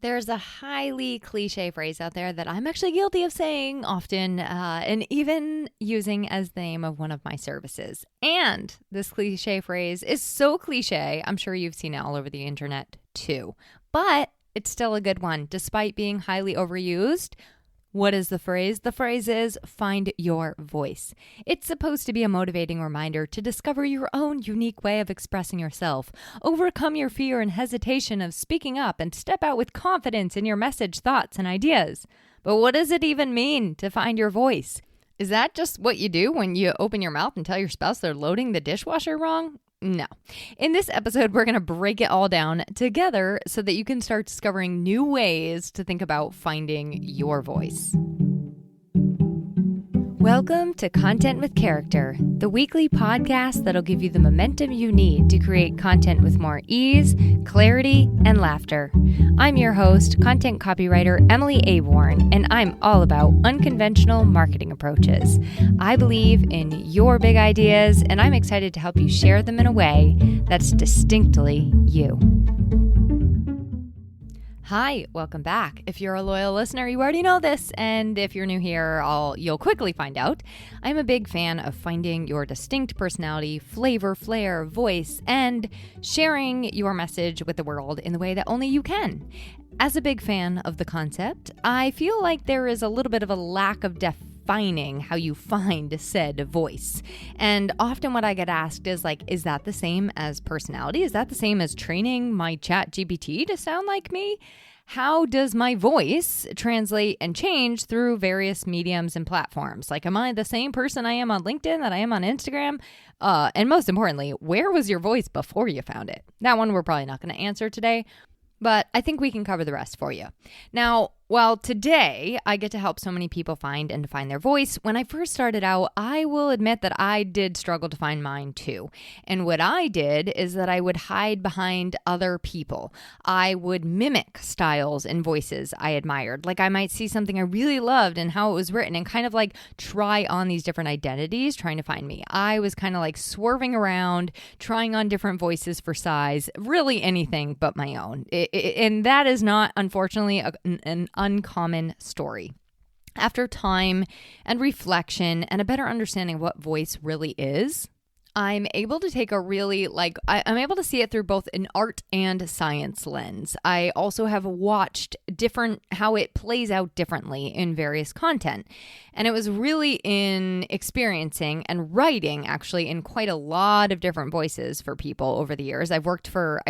There's a highly cliche phrase out there that I'm actually guilty of saying often and even using as the name of one of my services. And this cliche phrase is so cliche, I'm sure you've seen it all over the internet too. But it's still a good one, despite being highly overused. What is the phrase? The phrase is find your voice. It's supposed to be a motivating reminder to discover your own unique way of expressing yourself, overcome your fear and hesitation of speaking up, and step out with confidence in your message, thoughts, and ideas. But what does it even mean to find your voice? Is that just what you do when you open your mouth and tell your spouse they're loading the dishwasher wrong? No. In this episode, we're going to break it all down together so that you can start discovering new ways to think about finding your voice. Welcome to Content with Character, the weekly podcast that'll give you the momentum you need to create content with more ease, clarity, and laughter. I'm your host, content copywriter Emily Aborn, and I'm all about unconventional marketing approaches. I believe in your big ideas, and I'm excited to help you share them in a way that's distinctly you. Hi, welcome back. If you're a loyal listener, you already know this, and if you're new here, you'll quickly find out. I'm a big fan of finding your distinct personality, flavor, flair, voice, and sharing your message with the world in the way that only you can. As a big fan of the concept, I feel like there is a little bit of a lack of defining how you find said voice. And often what I get asked is like, is that the same as personality? Is that the same as training my chat GPT to sound like me? How does my voice translate and change through various mediums and platforms? Like, am I the same person I am on LinkedIn that I am on Instagram? And most importantly, where was your voice before you found it? That one we're probably not going to answer today, but I think we can cover the rest for you. Now, while today I get to help so many people find and define their voice, when I first started out, I will admit that I did struggle to find mine too. And what I did is that I would hide behind other people. I would mimic styles and voices I admired. Like I might see something I really loved and how it was written and kind of like try on these different identities trying to find me. I was kind of like swerving around, trying on different voices for size, really anything but my own. And that is not, unfortunately, an uncommon story. After time and reflection and a better understanding of what voice really is, I'm able to take I'm able to see it through both an art and science lens. I also have watched how it plays out differently in various content. And it was really in experiencing and writing actually in quite a lot of different voices for people over the years. I've worked for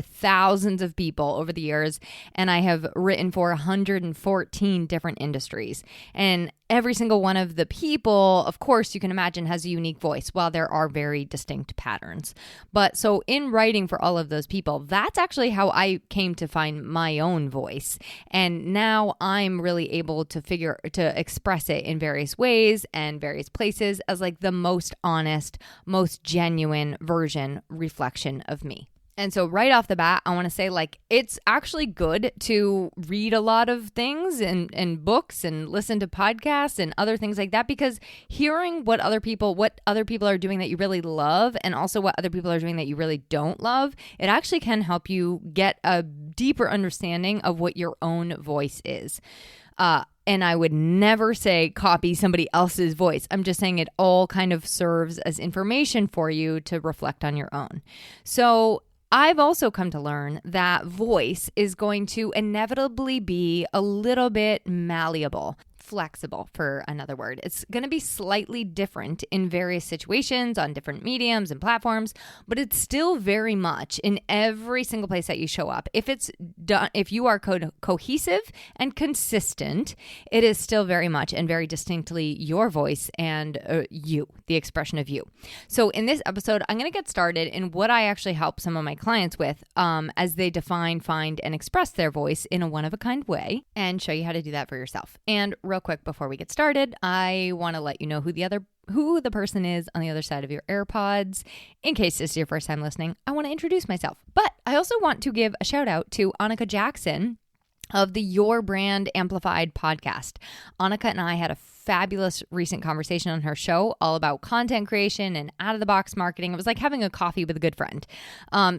thousands of people over the years, and I have written for 114 different industries. And every single one of the people, of course, you can imagine has a unique voice, while there are very distinct patterns. But so in writing for all of those people, that's actually how I came to find my own voice. And now I'm really able to express it in various ways and various places as like the most honest, most genuine reflection of me. And so right off the bat, I want to say like it's actually good to read a lot of things and books and listen to podcasts and other things like that, because hearing what other people are doing that you really love and also what other people are doing that you really don't love, it actually can help you get a deeper understanding of what your own voice is. And I would never say copy somebody else's voice. I'm just saying it all kind of serves as information for you to reflect on your own. So I've also come to learn that voice is going to inevitably be a little bit malleable. Flexible, for another word. It's going to be slightly different in various situations on different mediums and platforms, but it's still very much in every single place that you show up. If you are cohesive and consistent, it is still very much and very distinctly your voice and you, the expression of you. So in this episode, I'm going to get started in what I actually help some of my clients with as they define, find, and express their voice in a one-of-a-kind way, and show you how to do that for yourself. And real quick before we get started, I want to let you know who the person is on the other side of your AirPods. In case this is your first time listening, I want to introduce myself. But I also want to give a shout out to Annika Jackson of the Your Brand Amplified podcast. Annika and I had a fabulous recent conversation on her show all about content creation and out-of-the-box marketing. It was like having a coffee with a good friend.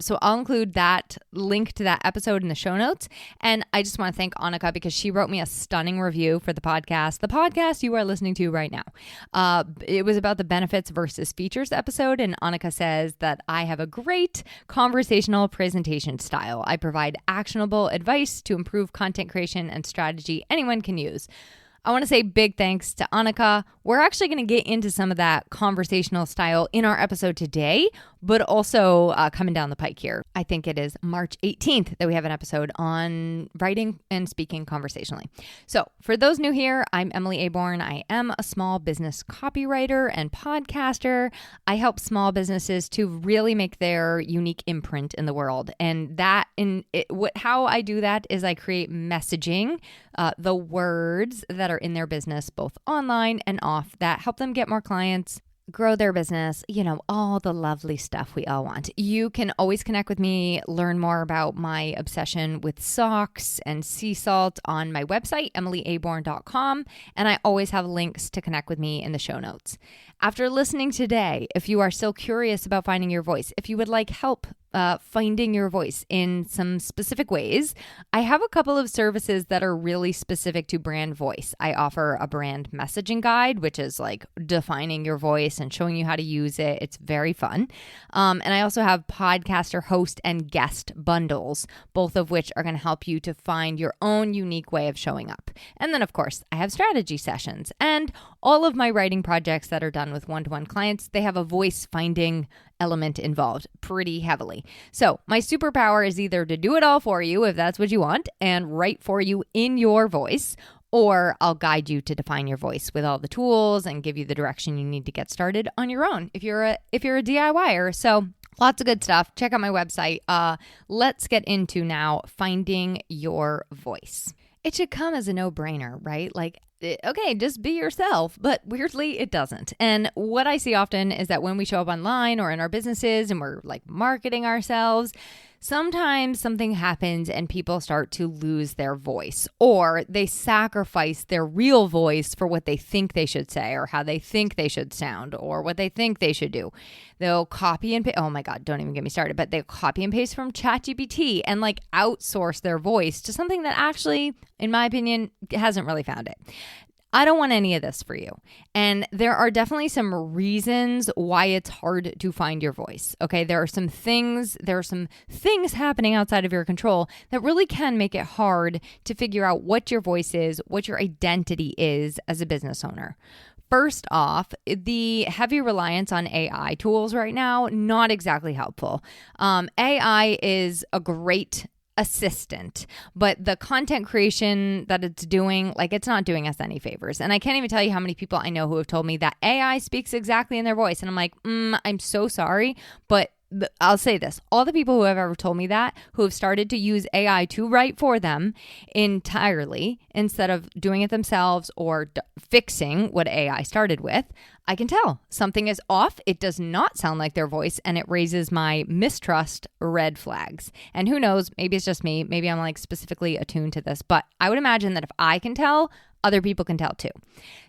So I'll include that link to that episode in the show notes. And I just want to thank Annika because she wrote me a stunning review for the podcast you are listening to right now. It was about the benefits versus features episode, and Annika says that I have a great conversational presentation style. I provide actionable advice to improve content creation and strategy anyone can use. I want to say big thanks to Annika. We're actually going to get into some of that conversational style in our episode today, but also coming down the pike here. I think it is March 18th that we have an episode on writing and speaking conversationally. So for those new here, I'm Emily Aborn. I am a small business copywriter and podcaster. I help small businesses to really make their unique imprint in the world. And how I do that is I create messaging, the words that are in their business, both online and off, that help them get more clients, grow their business, all the lovely stuff we all want. You can always connect with me, learn more about my obsession with socks and sea salt on my website, emilyaborn.com, and I always have links to connect with me in the show notes. After listening today, if you are still curious about finding your voice, if you would like help finding your voice in some specific ways, I have a couple of services that are really specific to brand voice. I offer a brand messaging guide, which is like defining your voice and showing you how to use it. It's very fun. And I also have podcaster, host, and guest bundles, both of which are going to help you to find your own unique way of showing up. And then, of course, I have strategy sessions, and all of my writing projects that are done with one-to-one clients, they have a voice finding element involved pretty heavily. So my superpower is either to do it all for you, if that's what you want, and write for you in your voice, or I'll guide you to define your voice with all the tools and give you the direction you need to get started on your own if you're a DIYer. So lots of good stuff. Check out my website. Let's get into now finding your voice. It should come as a no-brainer, right? Like, okay, just be yourself, but weirdly it doesn't. And what I see often is that when we show up online or in our businesses and we're like marketing ourselves, sometimes something happens and people start to lose their voice, or they sacrifice their real voice for what they think they should say or how they think they should sound or what they think they should do. They'll copy and paste. Oh my God, don't even get me started. But they'll copy and paste from ChatGPT and like outsource their voice to something that actually, in my opinion, hasn't really found it. I don't want any of this for you. And there are definitely some reasons why it's hard to find your voice. Okay, there are some things happening outside of your control that really can make it hard to figure out what your voice is, what your identity is as a business owner. First off, the heavy reliance on AI tools right now, not exactly helpful. AI is a great assistant, but the content creation that it's doing, like, it's not doing us any favors. And I can't even tell you how many people I know who have told me that AI speaks exactly in their voice. And I'm like, I'm so sorry, but I'll say this. All the people who have ever told me that, who have started to use AI to write for them entirely instead of doing it themselves or fixing what AI started with, I can tell something is off. It does not sound like their voice, and it raises my mistrust red flags. And who knows, maybe it's just me. Maybe I'm like specifically attuned to this, but I would imagine that if I can tell, other people can tell too.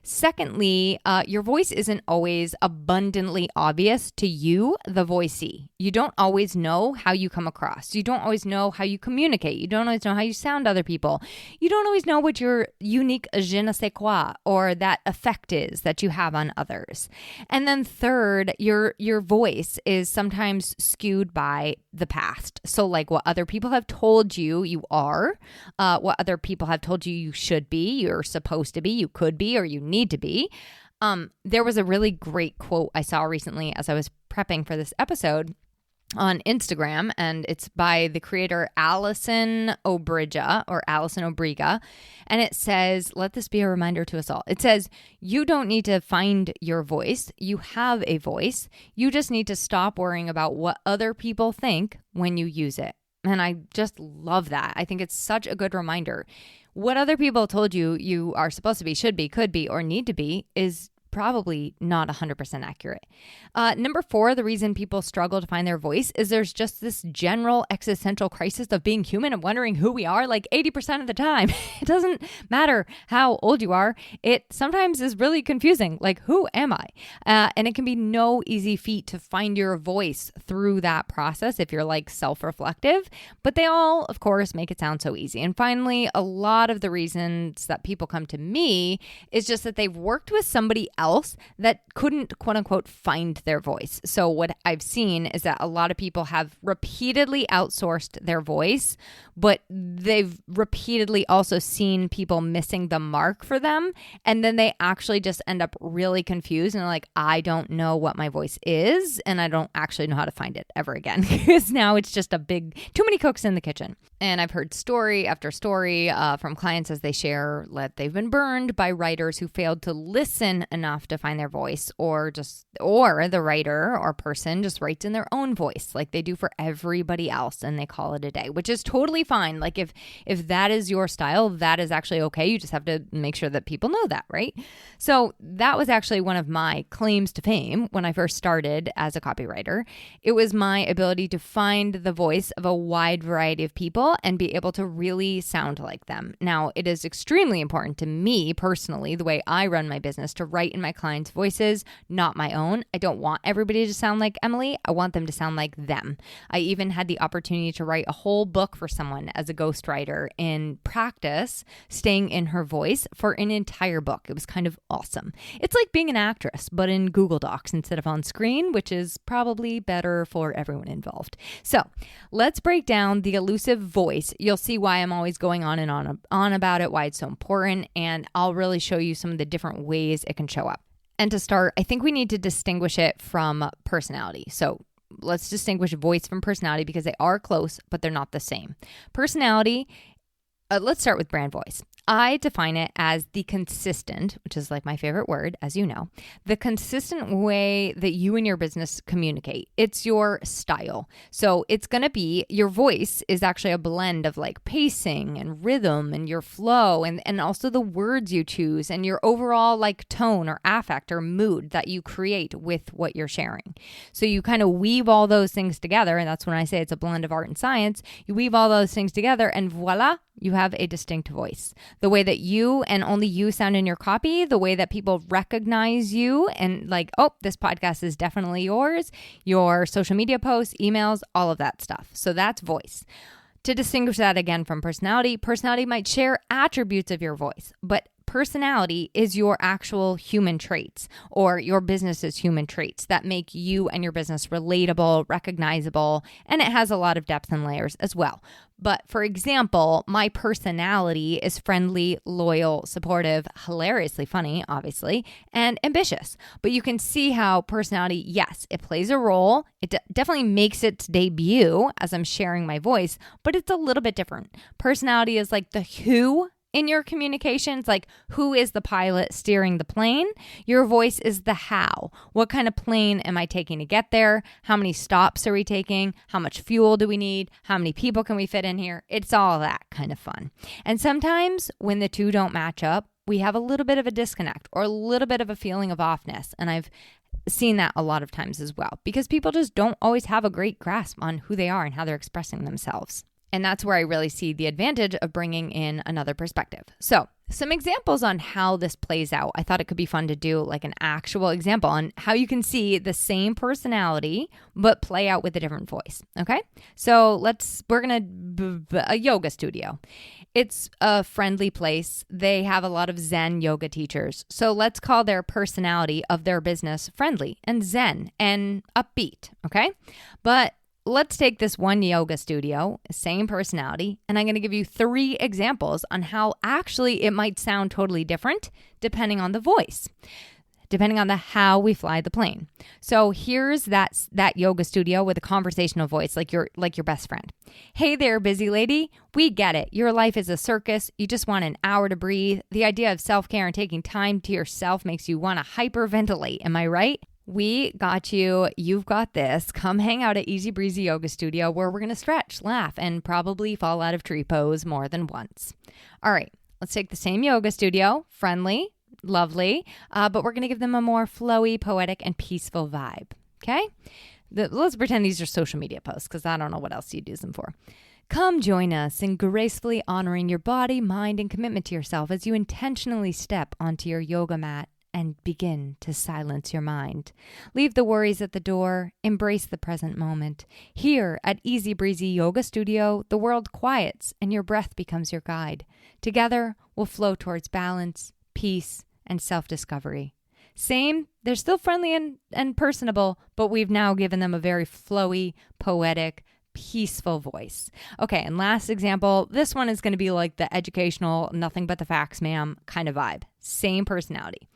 Secondly, your voice isn't always abundantly obvious to you, the voicee. You don't always know how you come across. You don't always know how you communicate. You don't always know how you sound to other people. You don't always know what your unique je ne sais quoi or that effect is that you have on others. And then third, your voice is sometimes skewed by the past. So like what other people have told you you are, what other people have told you should be, you're supposed to be, you could be, or you need to be. There was a really great quote I saw recently as I was prepping for this episode on Instagram, and it's by the creator Alison Obriga, and it says, let this be a reminder to us all. It says, you don't need to find your voice. You have a voice. You just need to stop worrying about what other people think when you use it. And I just love that. I think it's such a good reminder. What other people told you you are supposed to be, should be, could be, or need to be is probably not 100% accurate. Number 4, the reason people struggle to find their voice is there's just this general existential crisis of being human and wondering who we are like 80% of the time. It doesn't matter how old you are. It sometimes is really confusing. Like, who am I? And it can be no easy feat to find your voice through that process if you're like self-reflective, but they all, of course, make it sound so easy. And finally, a lot of the reasons that people come to me is just that they've worked with somebody else that couldn't, quote unquote, find their voice. So what I've seen is that a lot of people have repeatedly outsourced their voice, but they've repeatedly also seen people missing the mark for them. And then they actually just end up really confused and like, I don't know what my voice is, and I don't actually know how to find it ever again, because now it's just too many cooks in the kitchen. And I've heard story after story from clients as they share that they've been burned by writers who failed to listen enough to find their voice, or the writer or person just writes in their own voice like they do for everybody else, and they call it a day, which is totally fine. Like if that is your style, that is actually okay. You just have to make sure that people know that, right? So that was actually one of my claims to fame when I first started as a copywriter. It was my ability to find the voice of a wide variety of people and be able to really sound like them. Now, it is extremely important to me personally, the way I run my business, to write in my clients' voices, not my own. I don't want everybody to sound like Emily. I want them to sound like them. I even had the opportunity to write a whole book for someone as a ghostwriter in practice, staying in her voice for an entire book. It was kind of awesome. It's like being an actress, but in Google Docs instead of on screen, which is probably better for everyone involved. So let's break down the elusive voice. You'll see why I'm always going on and on about it, why it's so important, and I'll really show you some of the different ways it can show up. And to start, I think we need to distinguish it from personality. So let's distinguish voice from personality because they are close, but they're not the same. Personality, let's start with brand voice. I define it as the consistent, which is like my favorite word, as you know, the consistent way that you and your business communicate. It's your style. So it's going to be, your voice is actually a blend of like pacing and rhythm and your flow and also the words you choose and your overall like tone or affect or mood that you create with what you're sharing. So you kind of weave all those things together. And that's when I say it's a blend of art and science. You weave all those things together and voila, you have a distinct voice. The way that you and only you sound in your copy, the way that people recognize you and like, oh, this podcast is definitely yours, your social media posts, emails, all of that stuff. So that's voice. To distinguish that again from personality, personality might share attributes of your voice, but personality is your actual human traits or your business's human traits that make you and your business relatable, recognizable, and it has a lot of depth and layers as well. But for example, my personality is friendly, loyal, supportive, hilariously funny, obviously, and ambitious. But you can see how personality, yes, it plays a role. It definitely makes its debut as I'm sharing my voice, but it's a little bit different. Personality is like the who in your communications, like who is the pilot steering the plane? Your voice is the how. What kind of plane am I taking to get there? How many stops are we taking? How much fuel do we need? How many people can we fit in here? It's all that kind of fun. And sometimes when the two don't match up, we have a little bit of a disconnect or a little bit of a feeling of offness. And I've seen that a lot of times as well, because people just don't always have a great grasp on who they are and how they're expressing themselves. And that's where I really see the advantage of bringing in another perspective. So some examples on how this plays out. I thought it could be fun to do like an actual example on how you can see the same personality, but play out with a different voice. Okay. So a yoga studio. It's a friendly place. They have a lot of Zen yoga teachers. So let's call their personality of their business friendly and Zen and upbeat. Okay. But let's take this one yoga studio, same personality, and I'm going to give you 3 examples on how actually it might sound totally different depending on the voice, depending on the how we fly the plane. So here's that yoga studio with a conversational voice, like your best friend. Hey there, busy lady. We get it. Your life is a circus. You just want an hour to breathe. The idea of self-care and taking time to yourself makes you want to hyperventilate. Am I right? We got you. You've got this. Come hang out at Easy Breezy Yoga Studio where we're going to stretch, laugh, and probably fall out of tree pose more than once. All right, let's take the same yoga studio, friendly, lovely, but we're going to give them a more flowy, poetic, and peaceful vibe. Okay? Let's pretend these are social media posts because I don't know what else you'd use them for. Come join us in gracefully honoring your body, mind, and commitment to yourself as you intentionally step onto your yoga mat and begin to silence your mind. Leave the worries at the door. Embrace the present moment. Here at Easy Breezy Yoga Studio, the world quiets and your breath becomes your guide. Together, we'll flow towards balance, peace, and self-discovery. Same, they're still friendly and personable, but we've now given them a very flowy, poetic, peaceful voice. Okay, and last example, this one is going to be like the educational, nothing but the facts, ma'am, kind of vibe. Same personality.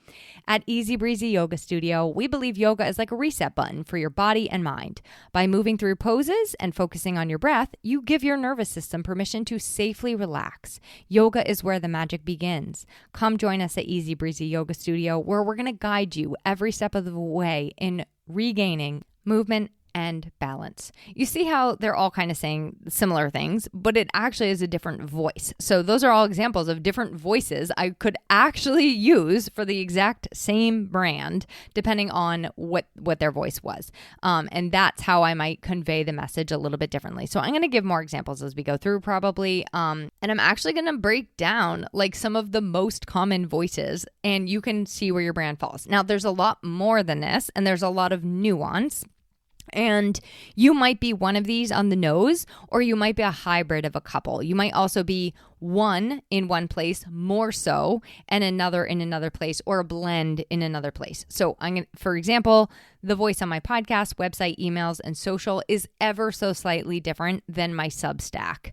At Easy Breezy Yoga Studio, we believe yoga is like a reset button for your body and mind. By moving through poses and focusing on your breath, you give your nervous system permission to safely relax. Yoga is where the magic begins. Come join us at Easy Breezy Yoga Studio, where we're going to guide you every step of the way in regaining movement and balance. You see how they're all kind of saying similar things, but it actually is a different voice. So those are all examples of different voices I could actually use for the exact same brand, depending on what their voice was. And that's how I might convey the message a little bit differently. So I'm going to give more examples as we go through probably. And I'm actually going to break down like some of the most common voices, and you can see where your brand falls. Now, there's a lot more than this, and there's a lot of nuance. And you might be one of these on the nose, or you might be a hybrid of a couple. You might also be one in one place more so, and another in another place, or a blend in another place. So for example, the voice on my podcast, website, emails, and social is ever so slightly different than my Substack.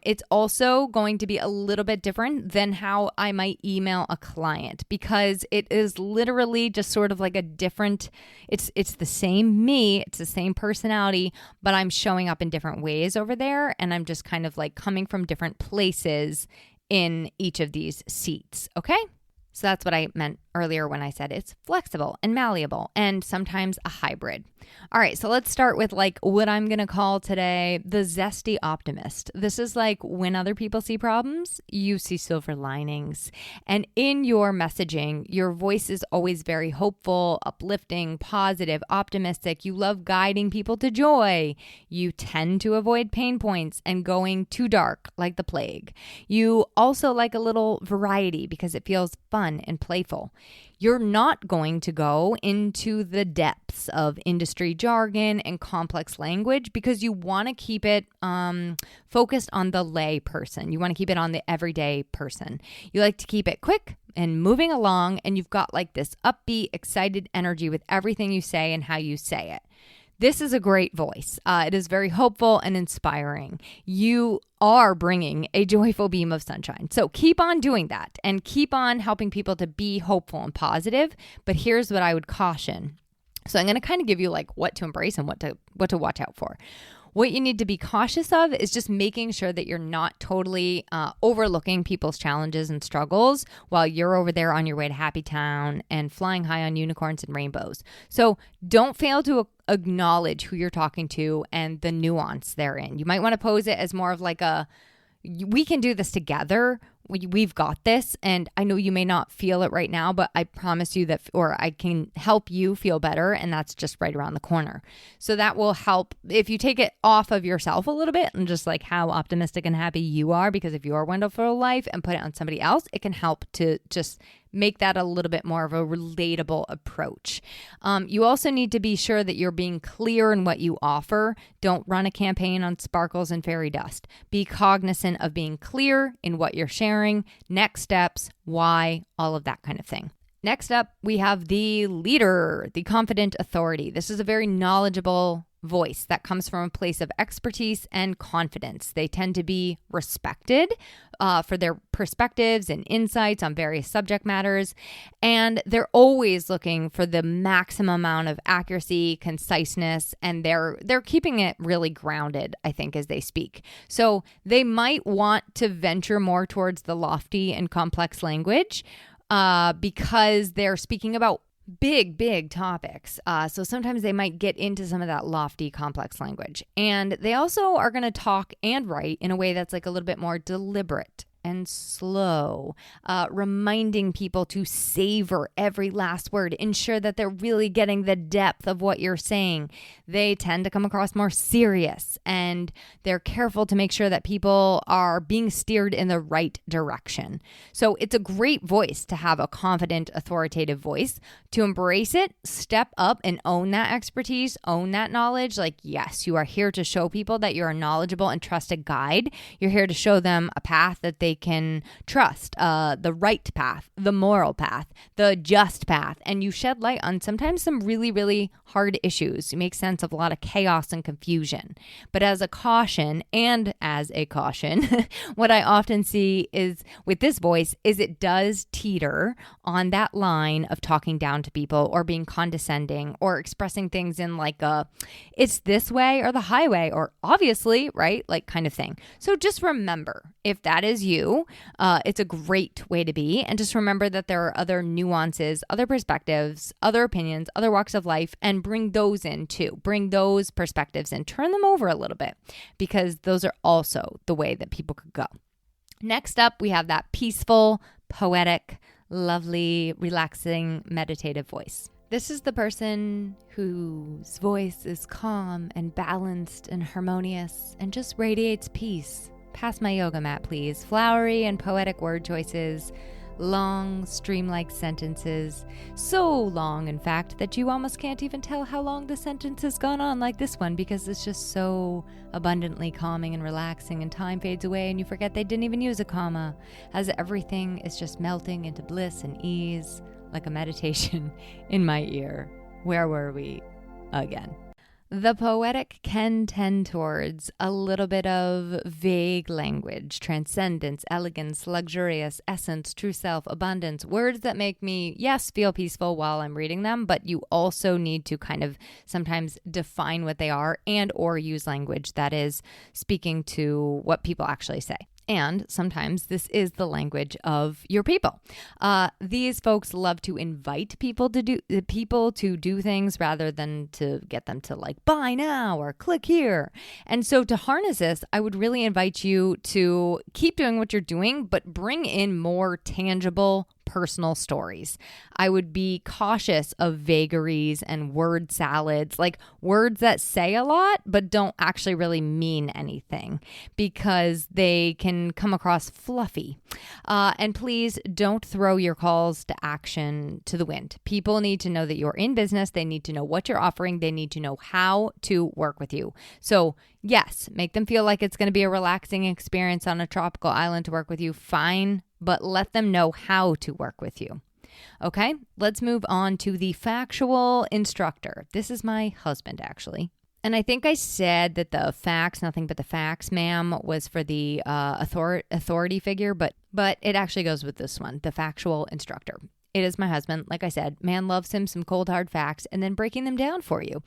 It's also going to be a little bit different than how I might email a client, because it is literally just sort of like a different, it's the same me, it's the same personality, but I'm showing up in different ways over there, and I'm just kind of like coming from different places in each of these seats, okay? So that's what I meant earlier when I said it's flexible and malleable and sometimes a hybrid. All right, so let's start with like what I'm going to call today the zesty optimist. This is like when other people see problems, you see silver linings. And in your messaging, your voice is always very hopeful, uplifting, positive, optimistic. You love guiding people to joy. You tend to avoid pain points and going too dark like the plague. You also like a little variety because it feels fun and playful. You're not going to go into the depths of industry jargon and complex language because you want to keep it focused on the lay person. You want to keep it on the everyday person. You like to keep it quick and moving along, and you've got like this upbeat, excited energy with everything you say and how you say it. This is a great voice. It is very hopeful and inspiring. You are bringing a joyful beam of sunshine. So keep on doing that and keep on helping people to be hopeful and positive. But here's what I would caution. So I'm going to kind of give you like what to embrace and what to watch out for. What you need to be cautious of is just making sure that you're not totally overlooking people's challenges and struggles while you're over there on your way to Happy Town and flying high on unicorns and rainbows. So don't fail to acknowledge who you're talking to and the nuance therein. You might want to pose it as more of like we can do this together. We've got this. And I know you may not feel it right now, but I promise you that, or I can help you feel better. And that's just right around the corner. So that will help if you take it off of yourself a little bit and just like how optimistic and happy you are because of your wonderful life and put it on somebody else. It can help to just make that a little bit more of a relatable approach. You also need to be sure that you're being clear in what you offer. Don't run a campaign on sparkles and fairy dust. Be cognizant of being clear in what you're sharing, next steps, why, all of that kind of thing. Next up, we have the leader, the confident authority. This is a very knowledgeable voice that comes from a place of expertise and confidence. They tend to be respected for their perspectives and insights on various subject matters, and they're always looking for the maximum amount of accuracy, conciseness, and they're keeping it really grounded, I think, as they speak. So they might want to venture more towards the lofty and complex language because they're speaking about big topics. So sometimes they might get into some of that lofty, complex language. And they also are going to talk and write in a way that's like a little bit more deliberate and slow, reminding people to savor every last word, ensure that they're really getting the depth of what you're saying. They tend to come across more serious, and they're careful to make sure that people are being steered in the right direction. So it's a great voice to have, a confident, authoritative voice. To embrace it, step up and own that expertise, own that knowledge. Like, yes, you are here to show people that you're a knowledgeable and trusted guide. You're here to show them a path that they can trust, the right path, the moral path, the just path. And you shed light on sometimes some really, really hard issues. You make sense of a lot of chaos and confusion. But as a caution, what I often see is with this voice is it does teeter on that line of talking down to people or being condescending or expressing things in like it's this way or the highway or obviously, right? Like kind of thing. So just remember, if that is you, it's a great way to be. And just remember that there are other nuances, other perspectives, other opinions, other walks of life, and bring those in too. Bring those perspectives and turn them over a little bit, because those are also the way that people could go. Next up, we have that peaceful, poetic, lovely, relaxing, meditative voice. This is the person whose voice is calm and balanced and harmonious and just radiates peace. Pass my yoga mat, please. Flowery and poetic word choices, long, stream-like sentences. So long, in fact, that you almost can't even tell how long the sentence has gone on, like this one, because it's just so abundantly calming and relaxing, and time fades away and you forget they didn't even use a comma, as everything is just melting into bliss and ease, like a meditation in my ear. Where were we again? The poetic can tend towards a little bit of vague language, transcendence, elegance, luxurious, essence, true self, abundance, words that make me, yes, feel peaceful while I'm reading them, but you also need to kind of sometimes define what they are and or use language that is speaking to what people actually say. And sometimes this is the language of your people. These folks love to invite people to do things rather than to get them to like buy now or click here. And so to harness this, I would really invite you to keep doing what you're doing, but bring in more tangible personal stories. I would be cautious of vagaries and word salads, like words that say a lot but don't actually really mean anything, because they can come across fluffy. And please don't throw your calls to action to the wind. People need to know that you're in business. They need to know what you're offering. They need to know how to work with you. So yes, make them feel like it's going to be a relaxing experience on a tropical island to work with you. Fine. But let them know how to work with you. Okay, let's move on to the factual instructor. This is my husband, actually. And I think I said that the facts, nothing but the facts, ma'am, was for the authority figure, but it actually goes with this one, the factual instructor. It is my husband. Like I said, man loves him some cold, hard facts and then breaking them down for you,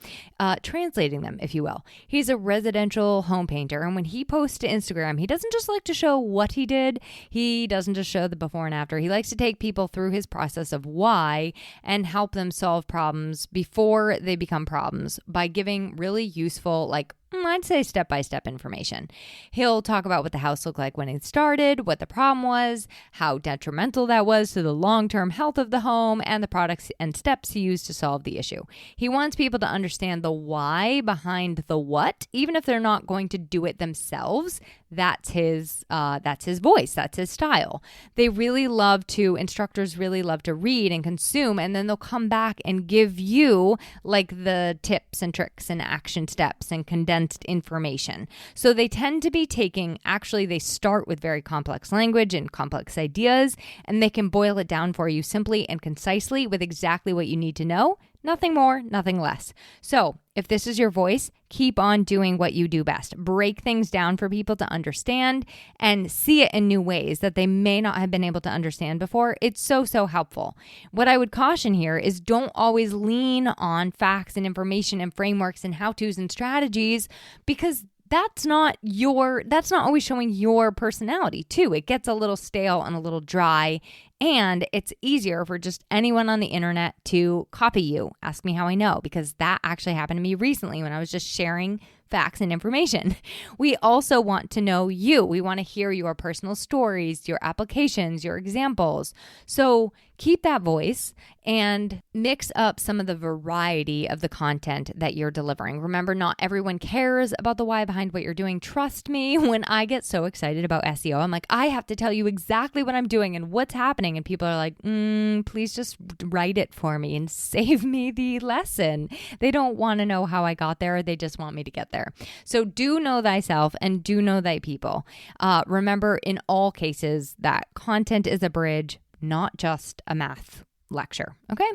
translating them, if you will. He's a residential home painter. And when he posts to Instagram, he doesn't just like to show what he did. He doesn't just show the before and after. He likes to take people through his process of why and help them solve problems before they become problems by giving really useful, I'd say step-by-step information. He'll talk about what the house looked like when it started, what the problem was, how detrimental that was to the long-term health of the home, and the products and steps he used to solve the issue. He wants people to understand the why behind the what, even if they're not going to do it themselves. That's his voice. That's his style. Instructors really love to read and consume, and then they'll come back and give you like the tips and tricks and action steps and condensed information. So they tend to be they start with very complex language and complex ideas, and they can boil it down for you simply and concisely with exactly what you need to know. Nothing more, nothing less. So if this is your voice, keep on doing what you do best. Break things down for people to understand and see it in new ways that they may not have been able to understand before. It's so helpful. What I would caution here is don't always lean on facts and information and frameworks and how-tos and strategies, because that's not always showing your personality too. It gets a little stale and a little dry, and it's easier for just anyone on the internet to copy you. Ask me how I know, because that actually happened to me recently when I was just sharing facts and information. We also want to know you. We want to hear your personal stories, your applications, your examples. So keep that voice and mix up some of the variety of the content that you're delivering. Remember, not everyone cares about the why behind what you're doing. Trust me, when I get so excited about SEO, I'm like, I have to tell you exactly what I'm doing and what's happening. And people are like, please just write it for me and save me the lesson. They don't want to know how I got there. They just want me to get there. So do know thyself and do know thy people. Remember, in all cases, that content is a bridge, not just a math lecture. Okay.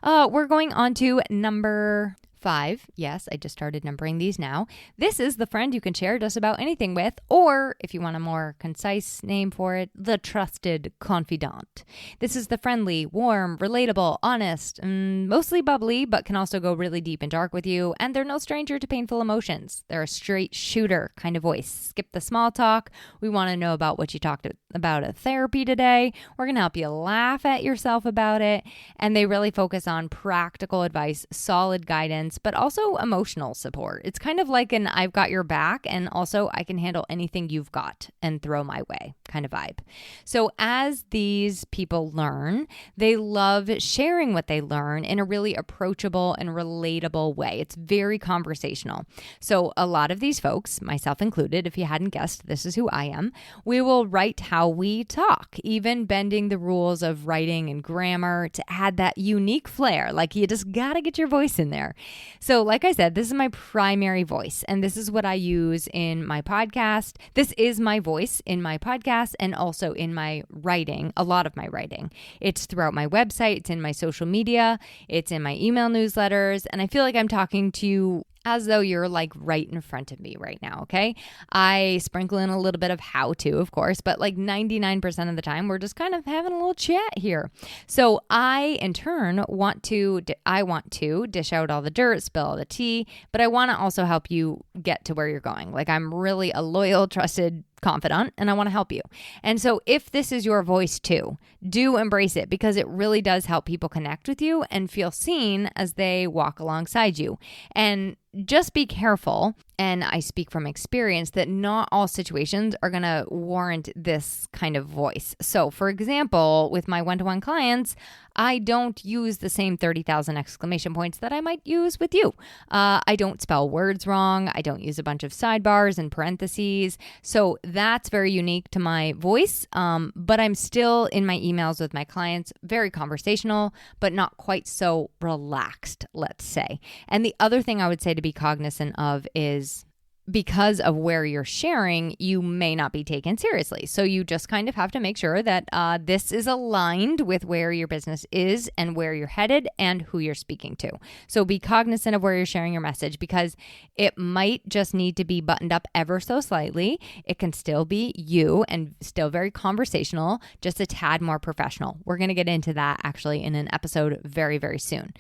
We're going on to number 5. Yes, I just started numbering these now. This is the friend you can share just about anything with, or if you want a more concise name for it, the trusted confidant. This is the friendly, warm, relatable, honest, mostly bubbly, but can also go really deep and dark with you, and they're no stranger to painful emotions. They're a straight shooter kind of voice. Skip the small talk. We want to know about what you talked about at therapy today. We're going to help you laugh at yourself about it, and they really focus on practical advice, solid guidance, but also emotional support. It's kind of like an I've got your back and also I can handle anything you've got and throw my way kind of vibe. So as these people learn, they love sharing what they learn in a really approachable and relatable way. It's very conversational. So a lot of these folks, myself included, if you hadn't guessed, this is who I am, we will write how we talk, even bending the rules of writing and grammar to add that unique flair. Like you just got to get your voice in there. So like I said, this is my primary voice, and this is what I use in my podcast. This is my voice in my podcast and also in my writing, a lot of my writing. It's throughout my website, it's in my social media, it's in my email newsletters, and I feel like I'm talking to you as though you're like right in front of me right now, okay? I sprinkle in a little bit of how to, of course, but like 99% of the time, we're just kind of having a little chat here. So I, in turn, want to dish out all the dirt, spill all the tea, but I want to also help you get to where you're going. Like I'm really a loyal, trusted confidant, and I want to help you. And so if this is your voice too, do embrace it because it really does help people connect with you and feel seen as they walk alongside you. And just be careful, and I speak from experience, that not all situations are going to warrant this kind of voice. So for example, with my one-to-one clients, I don't use the same 30,000 exclamation points that I might use with you. I don't spell words wrong. I don't use a bunch of sidebars and parentheses. So that's very unique to my voice. But I'm still in my emails with my clients, very conversational, but not quite so relaxed, let's say. And the other thing I would say to be cognizant of is because of where you're sharing, you may not be taken seriously. So you just kind of have to make sure that this is aligned with where your business is and where you're headed and who you're speaking to. So be cognizant of where you're sharing your message because it might just need to be buttoned up ever so slightly. It can still be you and still very conversational, just a tad more professional. We're going to get into that actually in an episode very, very soon.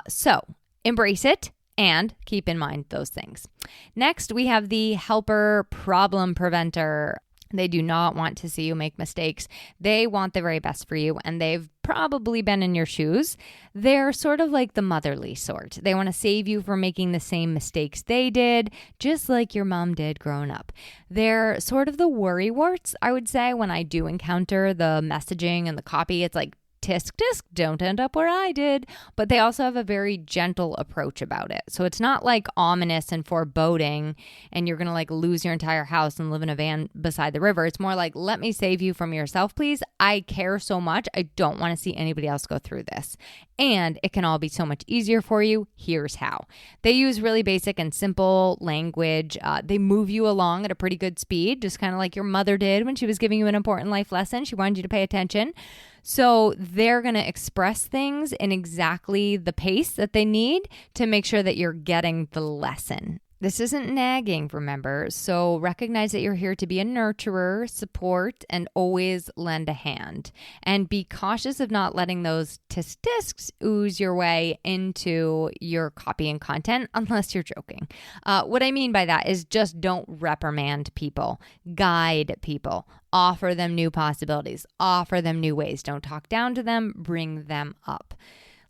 So embrace it. And keep in mind those things. Next, we have the helper problem preventer. They do not want to see you make mistakes. They want the very best for you, and they've probably been in your shoes. They're sort of like the motherly sort. They want to save you from making the same mistakes they did, just like your mom did growing up. They're sort of the worrywarts, I would say, when I do encounter the messaging and the copy. It's like, tisk, tisk, don't end up where I did. But they also have a very gentle approach about it. So it's not like ominous and foreboding and you're going to like lose your entire house and live in a van beside the river. It's more like, let me save you from yourself, please. I care so much. I don't want to see anybody else go through this. And it can all be so much easier for you. Here's how. They use really basic and simple language. They move you along at a pretty good speed, just kind of like your mother did when she was giving you an important life lesson. She wanted you to pay attention. So they're going to express things in exactly the pace that they need to make sure that you're getting the lesson. This isn't nagging, remember, so recognize that you're here to be a nurturer, support, and always lend a hand. And be cautious of not letting those tisk-tisks ooze your way into your copy and content, unless you're joking. What I mean by that is just don't reprimand people, guide people, offer them new possibilities, offer them new ways. Don't talk down to them, bring them up.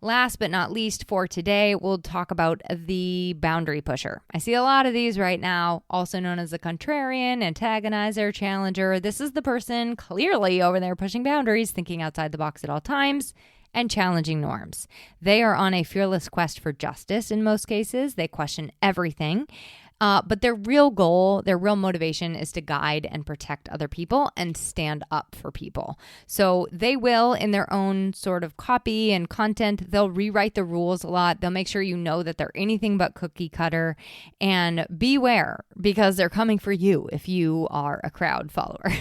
Last but not least for today, we'll talk about the boundary pusher. I see a lot of these right now, also known as the contrarian, antagonizer, challenger. This is the person clearly over there pushing boundaries, thinking outside the box at all times, and challenging norms. They are on a fearless quest for justice in most cases. They question everything. But their real goal, their real motivation is to guide and protect other people and stand up for people. So they will, in their own sort of copy and content, they'll rewrite the rules a lot. They'll make sure you know that they're anything but cookie cutter. And beware, because they're coming for you if you are a crowd follower.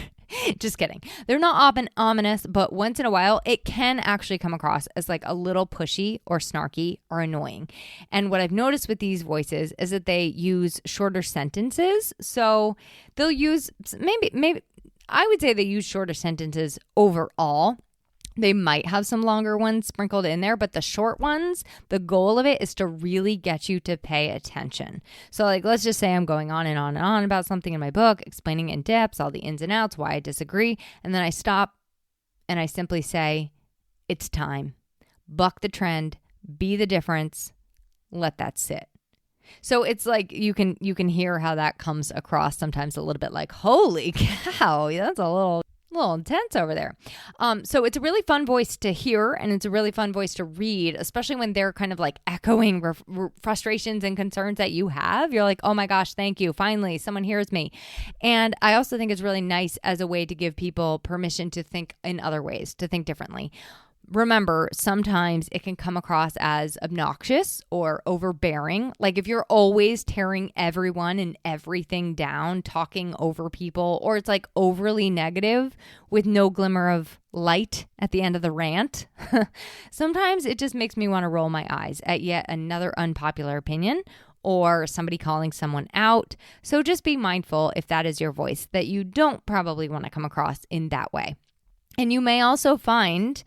Just kidding. They're not often ominous, but once in a while, it can actually come across as like a little pushy or snarky or annoying. And what I've noticed with these voices is that they use shorter sentences. So they'll use maybe I would say they use shorter sentences overall. They might have some longer ones sprinkled in there, but the short ones, the goal of it is to really get you to pay attention. So like, let's just say I'm going on and on and on about something in my book, explaining in depth all the ins and outs, why I disagree. And then I stop and I simply say, it's time. Buck the trend, be the difference, let that sit. So it's like you can hear how that comes across sometimes a little bit like, holy cow, that's a little intense over there. So it's a really fun voice to hear, and it's a really fun voice to read, especially when they're kind of like echoing frustrations and concerns that you have. You're like, oh my gosh, thank you. Finally, someone hears me. And I also think it's really nice as a way to give people permission to think in other ways, to think differently. Remember, sometimes it can come across as obnoxious or overbearing. Like if you're always tearing everyone and everything down, talking over people, or it's like overly negative with no glimmer of light at the end of the rant. Sometimes it just makes me want to roll my eyes at yet another unpopular opinion or somebody calling someone out. So just be mindful, if that is your voice, that you don't probably want to come across in that way. And you may also find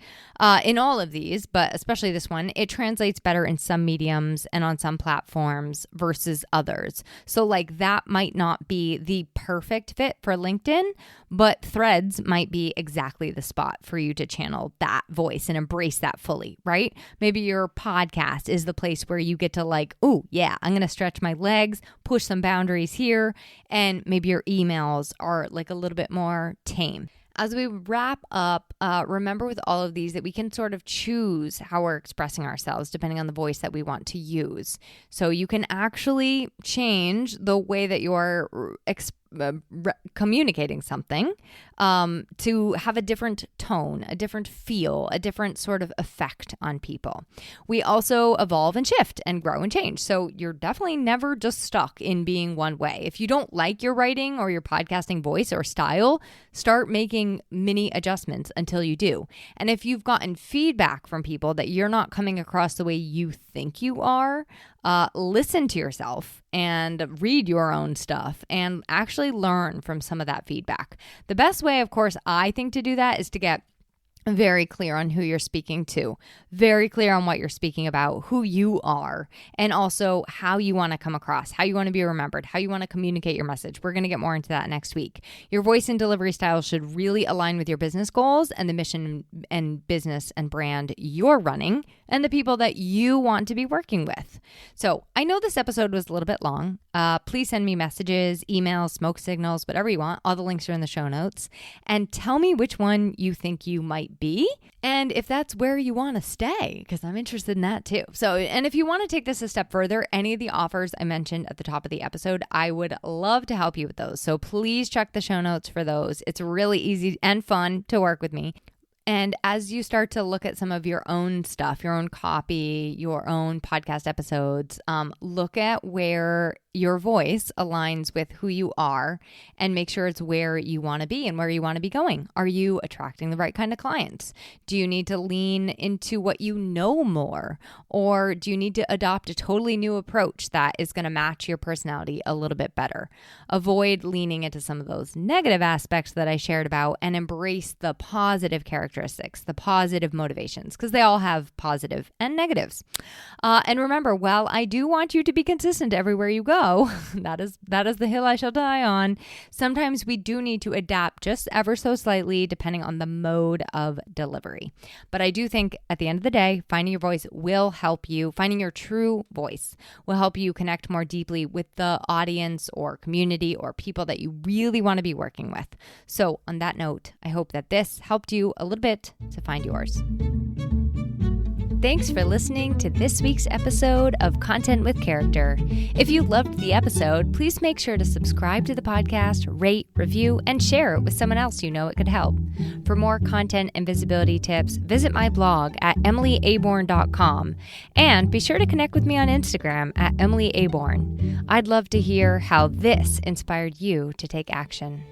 in all of these, but especially this one, it translates better in some mediums and on some platforms versus others. So like that might not be the perfect fit for LinkedIn, but Threads might be exactly the spot for you to channel that voice and embrace that fully, right? Maybe your podcast is the place where you get to like, oh yeah, I'm going to stretch my legs, push some boundaries here. And maybe your emails are like a little bit more tame. As we wrap up, remember with all of these that we can sort of choose how we're expressing ourselves depending on the voice that we want to use. So you can actually change the way that you're communicating something to have a different tone, a different feel, a different sort of effect on people. We also evolve and shift and grow and change. So you're definitely never just stuck in being one way. If you don't like your writing or your podcasting voice or style, start making mini adjustments until you do. And if you've gotten feedback from people that you're not coming across the way you think you are, listen to yourself and read your own stuff and actually learn from some of that feedback. The best way, of course, I think to do that is to get very clear on who you're speaking to, very clear on what you're speaking about, who you are, and also how you want to come across, how you want to be remembered, how you want to communicate your message. We're going to get more into that next week. Your voice and delivery style should really align with your business goals and the mission and business and brand you're running and the people that you want to be working with. So I know this episode was a little bit long. Please send me messages, emails, smoke signals, whatever you want. All the links are in the show notes. And tell me which one you think you might be, and if that's where you want to stay, because I'm interested in that too. So, and if you want to take this a step further, any of the offers I mentioned at the top of the episode, I would love to help you with those. So please check the show notes for those. It's really easy and fun to work with me. And as you start to look at some of your own stuff, your own copy, your own podcast episodes, look at where your voice aligns with who you are and make sure it's where you want to be and where you want to be going. Are you attracting the right kind of clients? Do you need to lean into what you know more? Or do you need to adopt a totally new approach that is going to match your personality a little bit better? Avoid leaning into some of those negative aspects that I shared about and embrace the positive characteristics characteristics, the positive motivations, because they all have positive and negatives. And remember, while I do want you to be consistent everywhere you go, that is the hill I shall die on. Sometimes we do need to adapt just ever so slightly depending on the mode of delivery. But I do think at the end of the day, finding your voice will help you. Finding your true voice will help you connect more deeply with the audience or community or people that you really want to be working with. So on that note, I hope that this helped you a little bit to find yours. Thanks for listening to this week's episode of Content with Character. If you loved the episode, please make sure to subscribe to the podcast, rate, review, and share it with someone else you know it could help. For more content and visibility tips, visit my blog at emilyaborn.com and be sure to connect with me on Instagram at emilyaborn. I'd love to hear how this inspired you to take action.